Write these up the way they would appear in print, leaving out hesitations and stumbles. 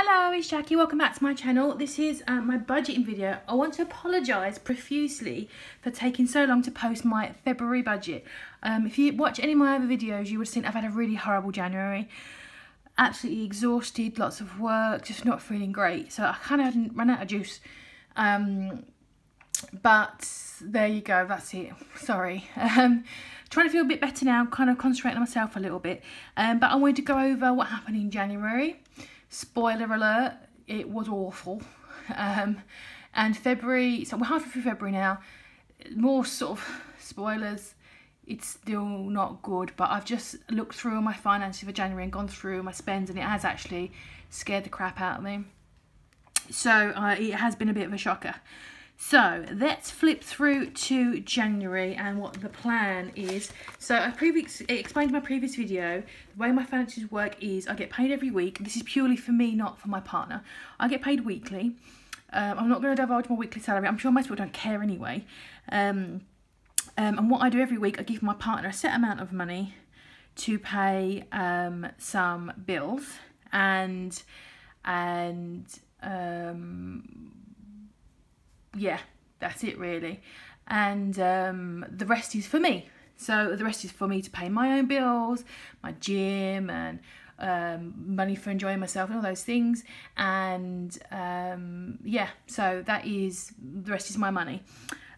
Hello, it's Jackie. Welcome back to my channel. This is my budgeting video. I want to apologise profusely for taking so long to post my February budget. If you watch any of my other videos, you would have seen I've had a really horrible January. Absolutely exhausted, lots of work, just not feeling great. So I kind of hadn't run out of juice. But there you go, that's it. Sorry. Trying to feel a bit better now, kind of concentrating on myself a little bit. But I wanted to go over what happened in January. Spoiler alert, it was awful. And February, so we're halfway through February now, more sort of spoilers, it's still not good, but I've just looked through all my finances for January and gone through my spends, and it has actually scared the crap out of me. So it has been a bit of a shocker. So let's flip through to January and what the plan is. So I explained in my previous video, the way my finances work is I get paid every week. This is purely for me, not for my partner. I get paid weekly. I'm not going to divulge my weekly salary. I'm sure most people don't care anyway. And what I do every week, I give my partner a set amount of money to pay some bills yeah, that's it really. And the rest is for me. So the rest is for me to pay my own bills, my gym, and money for enjoying myself and all those things. And yeah, so that is, the rest is my money.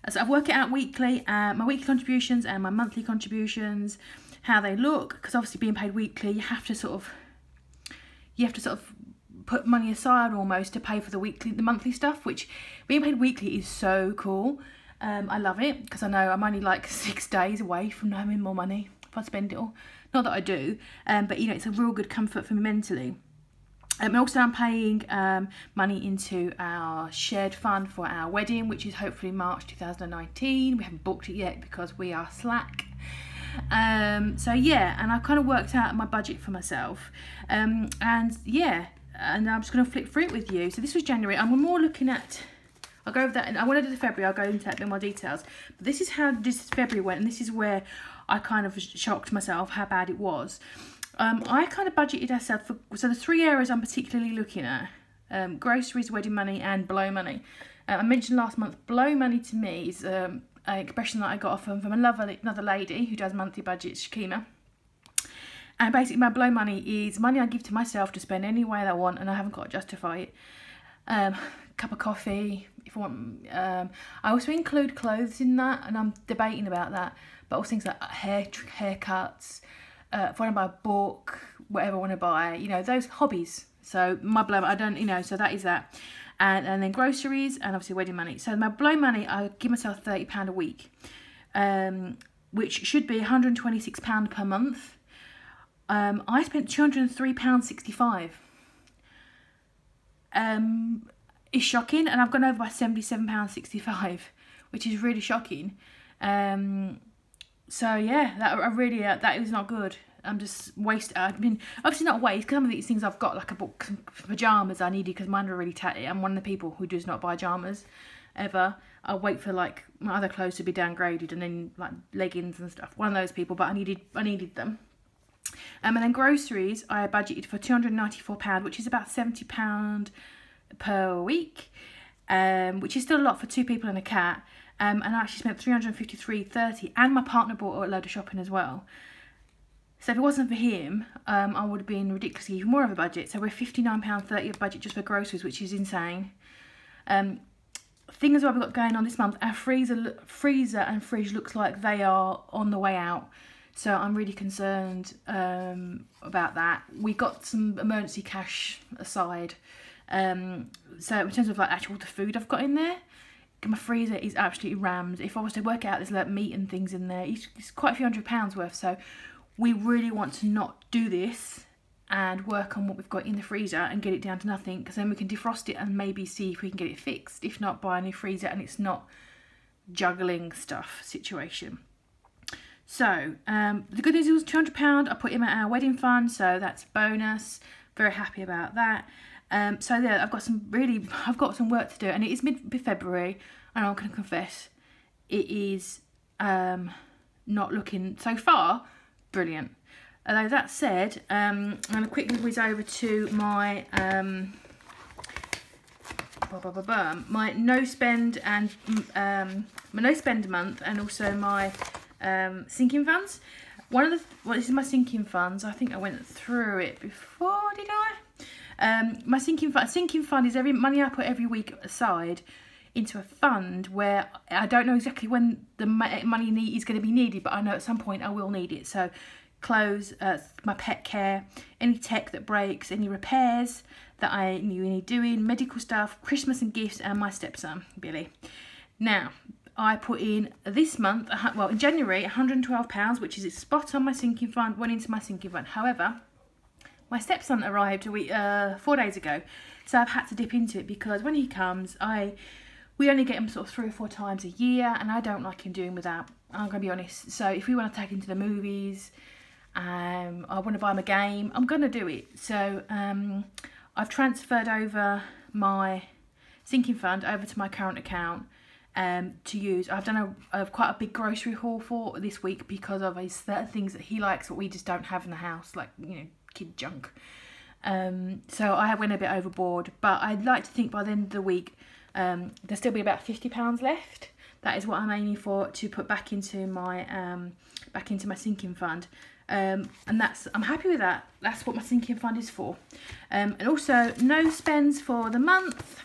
So I work it out weekly, my weekly contributions and my monthly contributions, how they look, because obviously being paid weekly, you have to sort of put money aside almost to pay for the monthly stuff, which being paid weekly is so cool. I love it because I know I'm only like 6 days away from having more money if I spend it all. Not that I do, but you know, it's a real good comfort for me mentally. And also I'm paying money into our shared fund for our wedding, which is hopefully March 2019. We haven't booked it yet because we are slack. So yeah, and I've kind of worked out my budget for myself. And yeah, and I'm just going to flip through it with you. So this was January. I'm more looking at, I'll go over that, and I want to do the February, I'll go into that in a bit more details. But this is how this February went, and this is where I kind of shocked myself how bad it was. I kind of budgeted ourselves for, so the 3 areas I'm particularly looking at, groceries, wedding money, and blow money. I mentioned last month, blow money to me is an expression that I got from another lady who does monthly budgets, Shakima. And basically my blow money is money I give to myself to spend any way that I want, and I haven't got to justify it. Cup of coffee, if I want. I also include clothes in that, and I'm debating about that. But also things like haircuts, if I want to buy a book, whatever I want to buy, you know, those hobbies. So my blow, I don't, you know, so that is that. And then groceries and obviously wedding money. So my blow money, I give myself £30 a week, which should be £126 per month. I spent £203.65. It's shocking, and I've gone over by £77.65, which is really shocking. So yeah, that is not good. I'm just wasted. I mean, obviously not waste, because some of these things I've got, like I bought some pyjamas I needed because mine are really tatty. I'm one of the people who does not buy pyjamas ever. I'll wait for like my other clothes to be downgraded, and then like leggings and stuff. One of those people, but I needed them. And then groceries, I budgeted for £294, which is about £70 per week, which is still a lot for 2 people and a cat. And I actually spent £353.30, and my partner bought a load of shopping as well. So if it wasn't for him, I would have been ridiculously even more of a budget. So we're £59.30 of budget just for groceries, which is insane. Thing as well we've got going on this month, our freezer and fridge looks like they are on the way out. So I'm really concerned about that. We got some emergency cash aside. So in terms of like actual the food I've got in there, my freezer is absolutely rammed. If I was to work it out, there's like meat and things in there. It's quite a few £100s worth. So we really want to not do this and work on what we've got in the freezer and get it down to nothing, because then we can defrost it and maybe see if we can get it fixed. If not, buy a new freezer and it's not juggling stuff situation. So the good news is £200 I put in our wedding fund, so that's a bonus. Very happy about that. So yeah, I've got some work to do, and it is mid-February, and I'm going to confess it is not looking so far brilliant. Although that said, I'm going to quickly whiz over to my my no spend and my no spend month, and also my sinking funds. This is my sinking funds. I think I went through it before, did I? My sinking fund is every money I put every week aside into a fund where I don't know exactly when the money is going to be needed, but I know at some point I will need it. So clothes, my pet care, any tech that breaks, any repairs that I need doing, medical stuff, Christmas and gifts, and my stepson, Billy. Now, I put in this month, well, in January, £112, which is spot on my sinking fund, went into my sinking fund. However, my stepson arrived 4 days ago, so I've had to dip into it because when he comes, we only get him sort of 3 or 4 times a year, and I don't like him doing without, I'm going to be honest. So if we want to take him to the movies, I want to buy him a game, I'm going to do it. So I've transferred over my sinking fund over to my current account to use. I've done quite a big grocery haul for this week because of certain things that he likes that we just don't have in the house, like, you know, kid junk. So I went a bit overboard, but I'd like to think by the end of the week there'll still be about £50 left. That is what I'm aiming for, to put back into my sinking fund. And I'm happy with that. That's what my sinking fund is for. And also no spends for the month.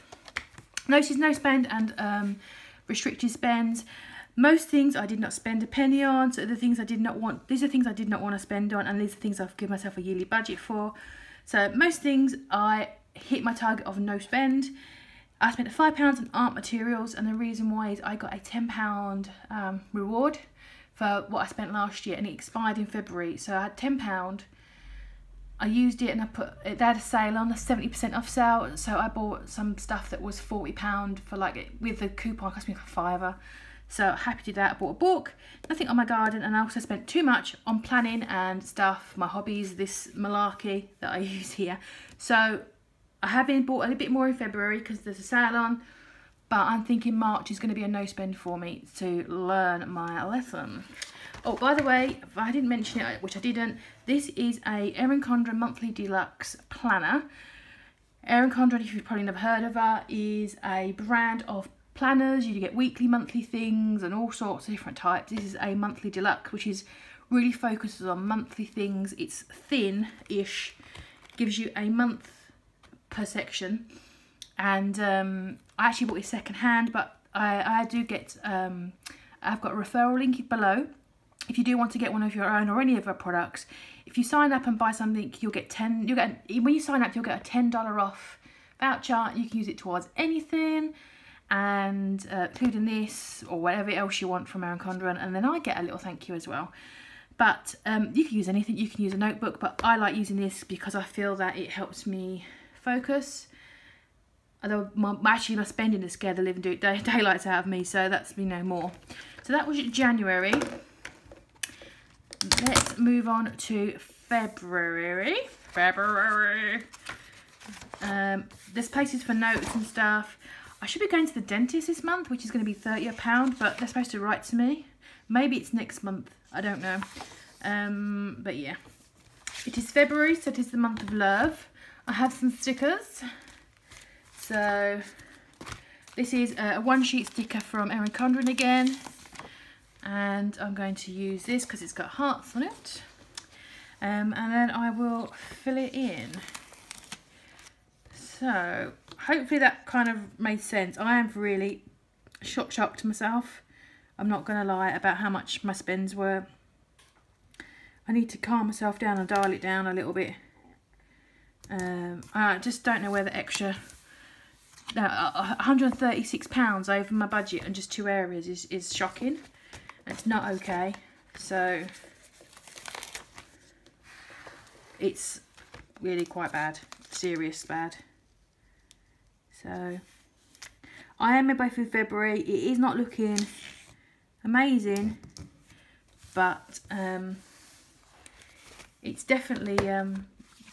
Notice no spend and restricted spends. Most things I did not spend a penny on. So the things I did not want, these are things I did not want to spend on, and these are things I've given myself a yearly budget for. So most things I hit my target of no spend. I spent £5 on art materials, and the reason why is I got a £10 reward for what I spent last year, and it expired in February. So I had £10. I used it, and they had a sale on, a 70% off sale. So I bought some stuff that was £40 for, like, with the coupon, it cost me like a £5. So happy to do that. I bought a book, nothing on my garden, and I also spent too much on planning and stuff, my hobbies, this malarkey that I use here. So I have bought a little bit more in February because there's a sale on, but I'm thinking March is going to be a no spend for me to learn my lesson. Oh, by the way, if I didn't mention it, which I didn't, this is a Erin Condren Monthly Deluxe Planner. Erin Condren, if you've probably never heard of her, is a brand of planners. You get weekly, monthly things and all sorts of different types. This is a monthly deluxe, which is really focuses on monthly things. It's thin-ish, gives you a month per section, and I actually bought it second hand, but I do get I've got a referral link below if you do want to get one of your own or any of our products. If you sign up and buy something, when you sign up, you'll get a $10 off voucher. You can use it towards anything, and including this or whatever else you want from Erin Condren, and then I get a little thank you as well. But you can use anything. You can use a notebook, but I like using this because I feel that it helps me focus. Although my spending has scared the living daylights out of me, so that's more. So that was January. Let's move on to February. There's places for notes and stuff. I should be going to the dentist this month, which is going to be £30, but they're supposed to write to me. Maybe it's next month. I don't know. But yeah, it is February, so it is the month of love. I have some stickers. So this is a one-sheet sticker from Erin Condren again, and I'm going to use this because it's got hearts on it, and then I will fill it in. So hopefully that kind of made sense. I am really shocked myself, I'm not going to lie, about how much my spends were. I need to calm myself down and dial it down a little bit. I just don't know where the extra £136 over my budget on just 2 areas is shocking. It's not okay. So it's really quite bad, serious bad. So I am midway through February. It is not looking amazing, but it's definitely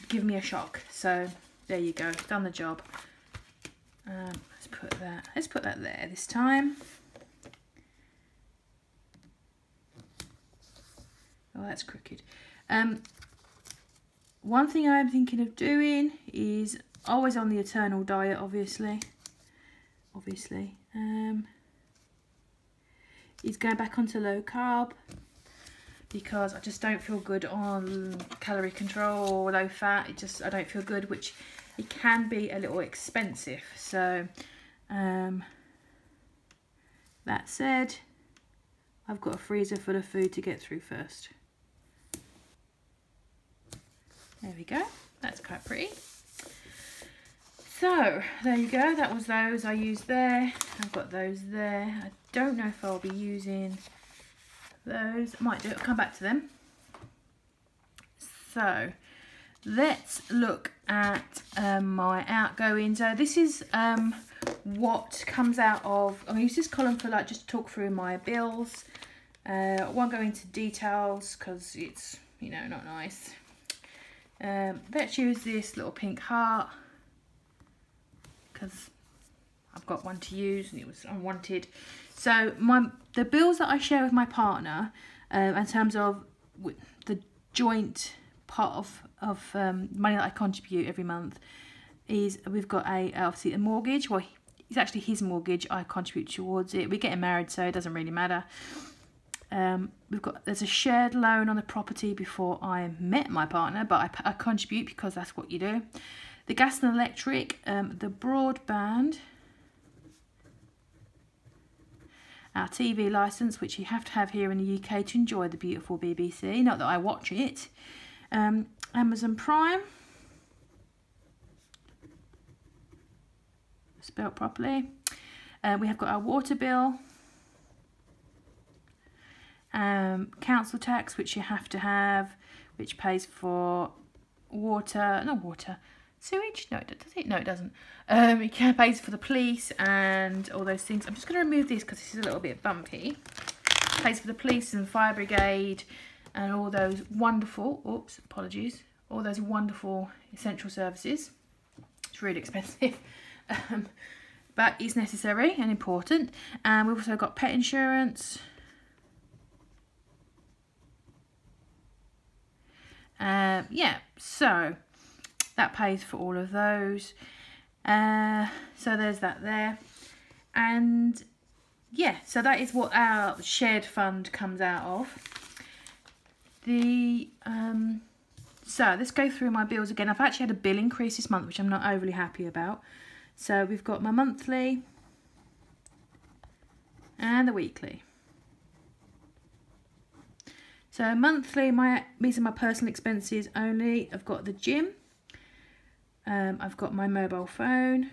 given me a shock. So there you go, done the job. Let's put that there this time. Oh, that's crooked. One thing I'm thinking of doing is always on the eternal diet, obviously. obviously. Is going back onto low carb because I just don't feel good on calorie control or low fat. I don't feel good, which it can be a little expensive. So that said, I've got a freezer full of food to get through first. There we go. That's quite pretty. So there you go. That was those I used there. I've got those there. I don't know if I'll be using those. I might do it. I'll come back to them. So let's look at my outgoing. So this is what comes out of. I'm gonna use this column for like just to talk through my bills. I won't go into details because it's, you know, not nice. Let's use this little pink heart because I've got one to use and it was unwanted. So the bills that I share with my partner in terms of the joint part of money that I contribute every month is we've got obviously a mortgage. Well, it's actually his mortgage. I contribute towards it. We're getting married, so it doesn't really matter. There's a shared loan on the property before I met my partner, but I contribute because that's what you do. The gas and electric, the broadband, our TV licence, which you have to have here in the UK to enjoy the beautiful BBC, not that I watch it. Amazon Prime, spelt properly. We have got our water bill. Council tax, which you have to have, which pays for sewage? No, does it? No, it doesn't. It pays for the police and all those things. I'm just going to remove this because this is a little bit bumpy. It pays for the police and fire brigade and all those wonderful, all those wonderful essential services. It's really expensive. But it's necessary and important. And we've also got pet insurance. Yeah, so that pays for all of those. So there's that there. And yeah, so that is what our shared fund comes out of. So let's go through my bills again. I've actually had a bill increase this month, which I'm not overly happy about. So we've got my monthly and the weekly. So monthly, these are my personal expenses only. I've got the gym. I've got my mobile phone.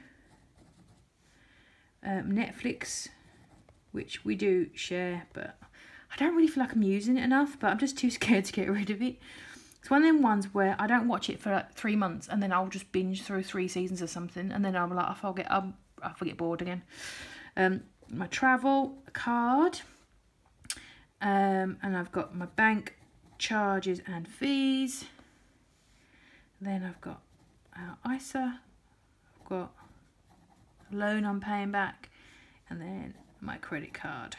Netflix, which we do share, but I don't really feel like I'm using it enough, but I'm just too scared to get rid of it. It's one of them ones where I don't watch it for like 3 months and then I'll just binge through 3 seasons or something, and then I'm like, I'll get bored again. My travel card. And I've got my bank charges and fees. Then I've got our ISA. I've got a loan I'm paying back, and then my credit card.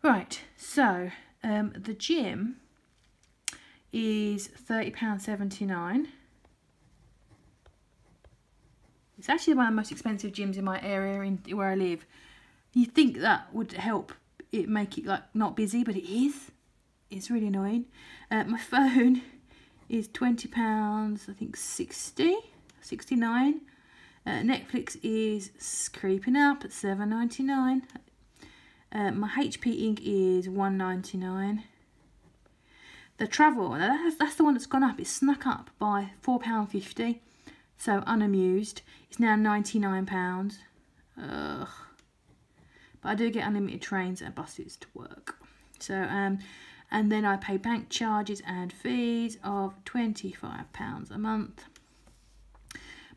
Right, so the gym is £30.79. It's actually one of the most expensive gyms in my area where I live. You'd think that would help it make it like not busy, but it is. It's really annoying. My phone is £20, I think 69. Netflix is creeping up at £7.99. My HP Ink is £1.99. The travel, that's the one that's gone up. It's snuck up by £4.50. So unamused. It's now £99. Ugh. But I do get unlimited trains and buses to work. So, and then I pay bank charges and fees of £25 a month.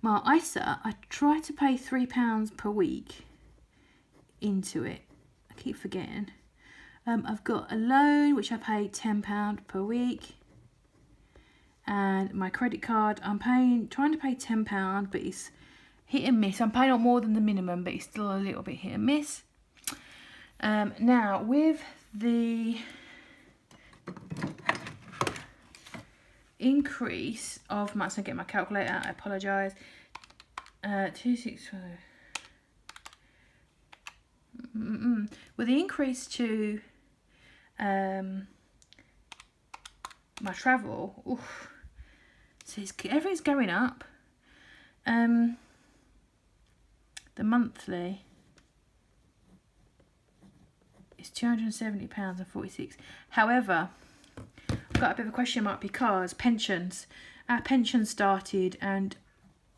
My ISA, I try to pay £3 per week into it. I keep forgetting. I've got a loan, which I pay £10 per week. And my credit card, I'm trying to pay £10, but it's hit and miss. I'm paying more than the minimum, but it's still a little bit hit and miss. Now, with the increase of my, so get my calculator out, I apologise. 265. With the increase to my travel, oof, so everything's going up. The monthly is £270.46. However, I've got a bit of a question mark because pensions. Our pension started and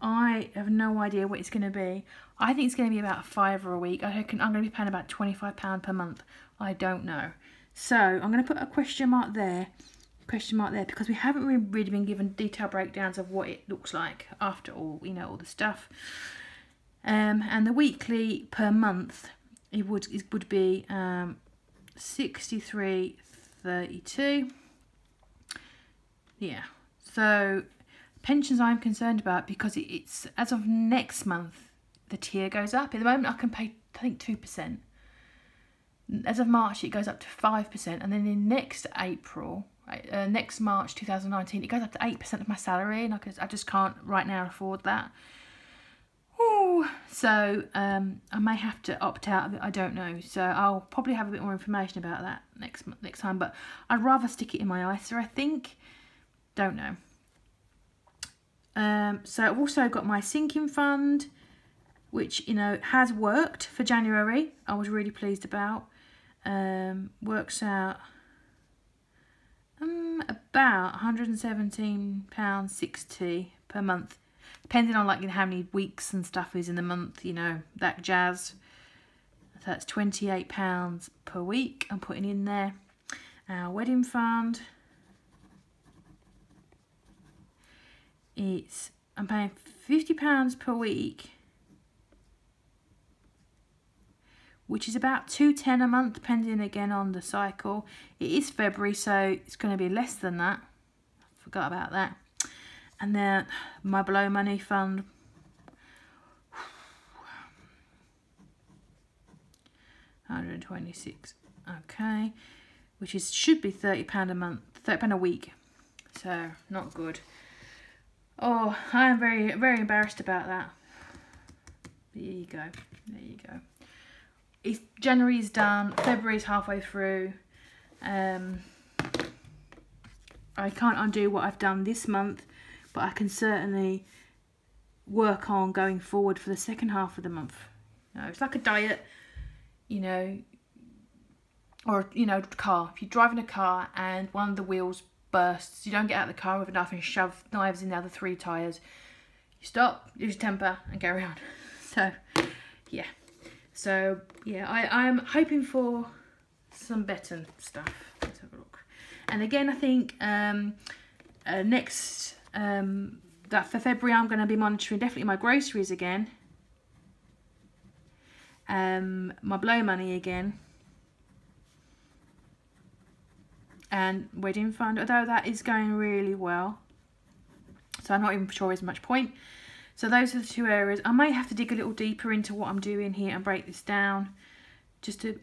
I have no idea what it's going to be. I think it's going to be about £5 a week. I reckon I'm going to be paying about £25 per month. I don't know. So I'm going to put a question mark there. Because we haven't really been given detailed breakdowns of what it looks like after all, you know, all the stuff. And the weekly per month, it would be 63.32. Yeah. So pensions I'm concerned about because it's as of next month the tier goes up. At the moment I can pay I think 2%. As of March it goes up to 5%, and then in next April, next March 2019, it goes up to 8% of my salary, and I just can't right now afford that. Ooh. So I may have to opt out of it. I don't know. So I'll probably have a bit more information about that next time. But I'd rather stick it in my ISA, I think. Don't know. So I've also got my sinking fund, which, you know, has worked for January. I was really pleased about. Works out about £117.60 per month, depending on, like, you know, how many weeks and stuff is in the month, you know, that jazz. So that's £28 per week I'm putting in there. Our wedding fund, I'm paying £50 per week, which is about £210 a month, depending again on the cycle. It is February, so it's going to be less than that. I forgot about that. And then my below money fund, £126. Okay, which should be £30 a month, £30 a week. So not good. Oh, I am very, very embarrassed about that. There you go. There you go. January's done. February's halfway through. I can't undo what I've done this month, but I can certainly work on going forward for the second half of the month. You know, it's like a diet, you know, or, you know, car. If you're driving a car and one of the wheels bursts, you don't get out of the car with enough and shove knives in the other 3 tyres. You stop, lose your temper and carry on. So, yeah. So, yeah, I'm hoping for some better stuff. Let's have a look. And again, I think that for February I'm going to be monitoring definitely my groceries again. My blow money again. And wedding fund, although that is going really well. So I'm not even sure there's much point. So those are the 2 areas. I may have to dig a little deeper into what I'm doing here and break this down. Just to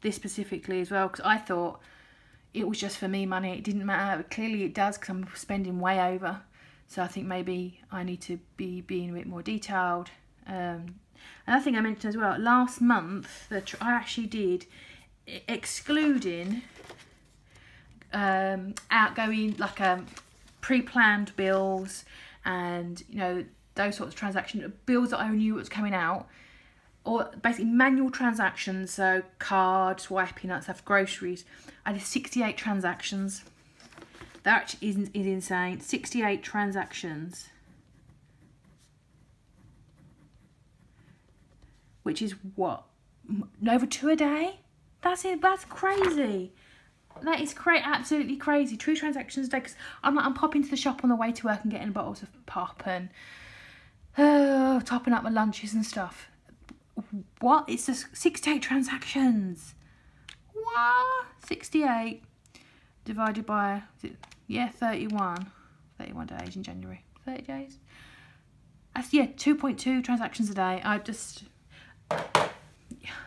this specifically as well. Because I thought it was just for me money. It didn't matter. Clearly it does, because I'm spending way over. So I think maybe I need to be being a bit more detailed. Another thing I mentioned as well. Last month, I actually did, excluding outgoing, like pre-planned bills and, you know, those sorts of transactions, bills that I knew was coming out, or basically manual transactions, so card swiping, that stuff, groceries. I did 68 transactions. That is insane. 68 transactions, which is what, over 2 a day? That's it. That's crazy. That is absolutely crazy. 2 transactions a day. Because I'm popping to the shop on the way to work and getting bottles of pop and topping up my lunches and stuff. What? It's just 68 transactions. What? 68 divided by, 31 days in January. 30 days. That's 2.2 transactions a day.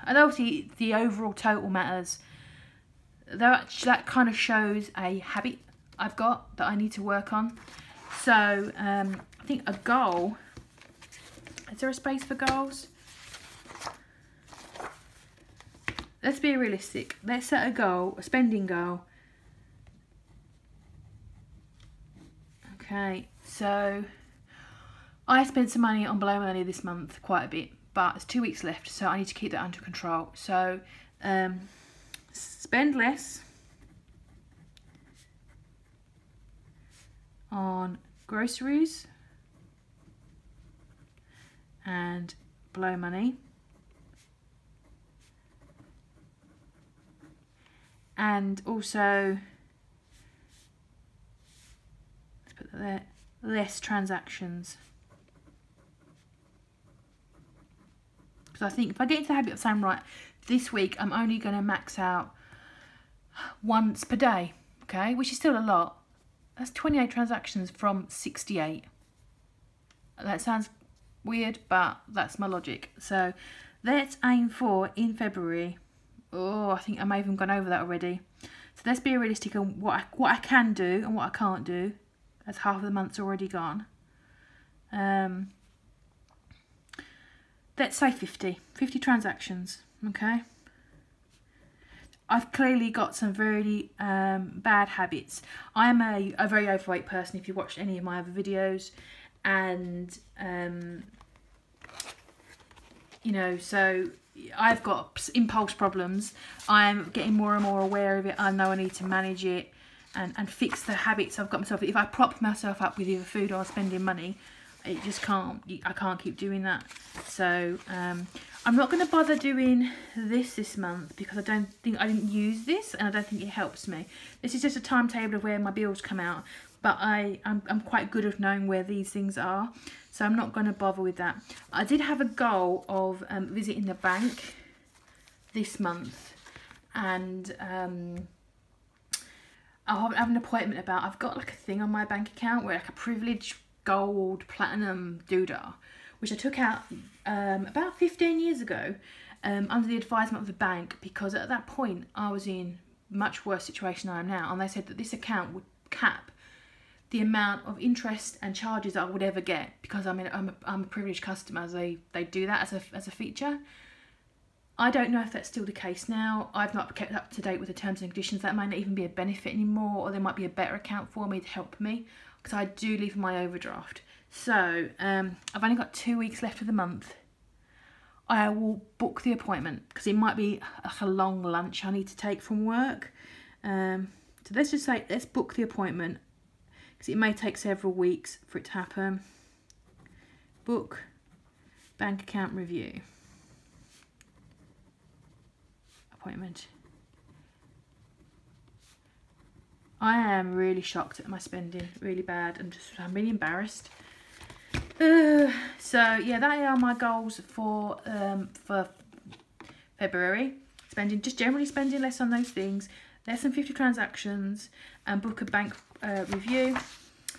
And obviously the overall total matters. That kind of shows a habit I've got that I need to work on. So I think a goal Is there a space for goals? Let's be realistic. Let's set a goal, a spending goal. Okay, so I spent some money on Blow Money this month, quite a bit, but it's 2 weeks left, so I need to keep that under control. So spend less on groceries and Blow Money, and also let's put that there, less transactions, because I think if I get into the habit of saying, right, this week I'm only going to max out once per day, okay, which is still a lot. That's 28 transactions from 68. That sounds weird, but that's my logic. So let's aim for, in February, oh, I think I may have even gone over that already. So let's be realistic on what I can do and what I can't do, as half of the month's already gone. Let's say 50 transactions, okay? I've clearly got some very bad habits. I am a very overweight person, if you watched any of my other videos, and you know, so I've got impulse problems. I'm getting more and more aware of it. I know I need to manage it and fix the habits I've got myself. If I prop myself up with either food or spending money, it just can't, I can't keep doing that. So I'm not going to bother doing this month, because I didn't use this, and I don't think it helps me. This is just a timetable of where my bills come out, but I'm quite good at knowing where these things are, so I'm not going to bother with that. I did have a goal of visiting the bank this month, and I'll have an appointment about, I've got like a thing on my bank account where like a privileged gold platinum doodah, which I took out about 15 years ago under the advisement of the bank, because at that point I was in much worse situation than I am now, and they said that this account would cap the amount of interest and charges I would ever get, because I'm a privileged customer. They do that as a feature. I don't know if that's still the case now. I've not kept up to date with the terms and conditions. That might not even be a benefit anymore, or there might be a better account for me to help me, because I do leave my overdraft. So I've only got 2 weeks left of the month. I will book the appointment, because it might be a long lunch I need to take from work. So let's just say, let's book the appointment, because it may take several weeks for it to happen. Book bank account review. Appointment. I am really shocked at my spending, really bad, and I'm really embarrassed. So yeah, that are my goals for February. Just generally spending less on those things, less than 50 transactions, and book a bank review.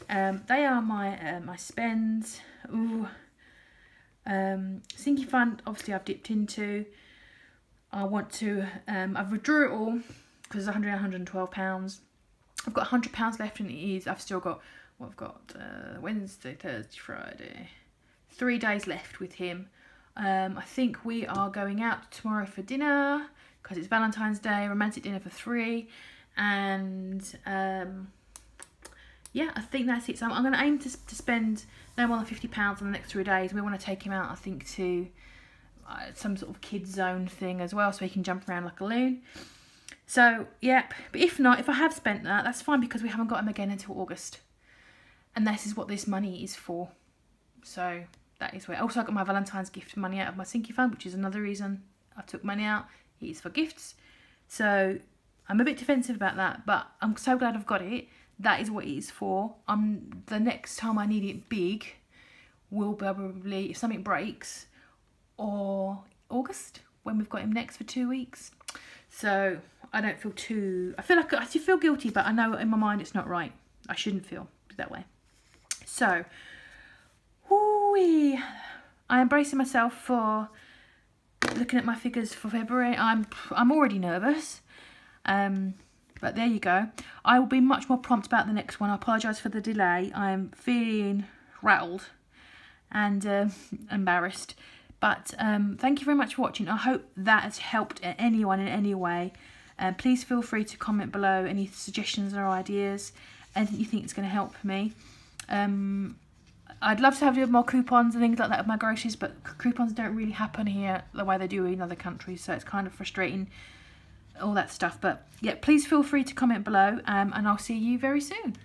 They are my spends. Ooh. Sinking fund, obviously I've dipped into. I want to, I've withdrew it all, because it's £112. I've got £100 left, and I've still got, well, I've got Wednesday, Thursday, Friday, 3 days left with him. I think we are going out tomorrow for dinner, because it's Valentine's Day, romantic dinner for 3, and yeah, I think that's it. So I'm going to aim to spend no more than £50 on the next 3 days. We want to take him out, I think, to some sort of kids zone thing as well, so he can jump around like a loon. So yeah, but if not, if I have spent that, that's fine, because we haven't got him again until August, and this is what this money is for. So that is where. Also, I got my Valentine's gift money out of my Sinky fund, which is another reason I took money out. It is for gifts. So I'm a bit defensive about that, but I'm so glad I've got it. That is what it is for. The next time I need it big will probably, if something breaks, or August, when we've got him next for 2 weeks. So I don't feel I feel guilty, but I know in my mind it's not right. I shouldn't feel that way. So I am bracing myself for looking at my figures for February. I'm already nervous, but there you go. I will be much more prompt about the next one. I apologise for the delay. I'm feeling rattled, and embarrassed. But thank you very much for watching. I hope that has helped anyone in any way. Please feel free to comment below any suggestions or ideas, anything you think is going to help me. I'd love to have more coupons and things like that with my groceries, but coupons don't really happen here the way they do in other countries, so it's kind of frustrating, all that stuff. But yeah, please feel free to comment below, and I'll see you very soon.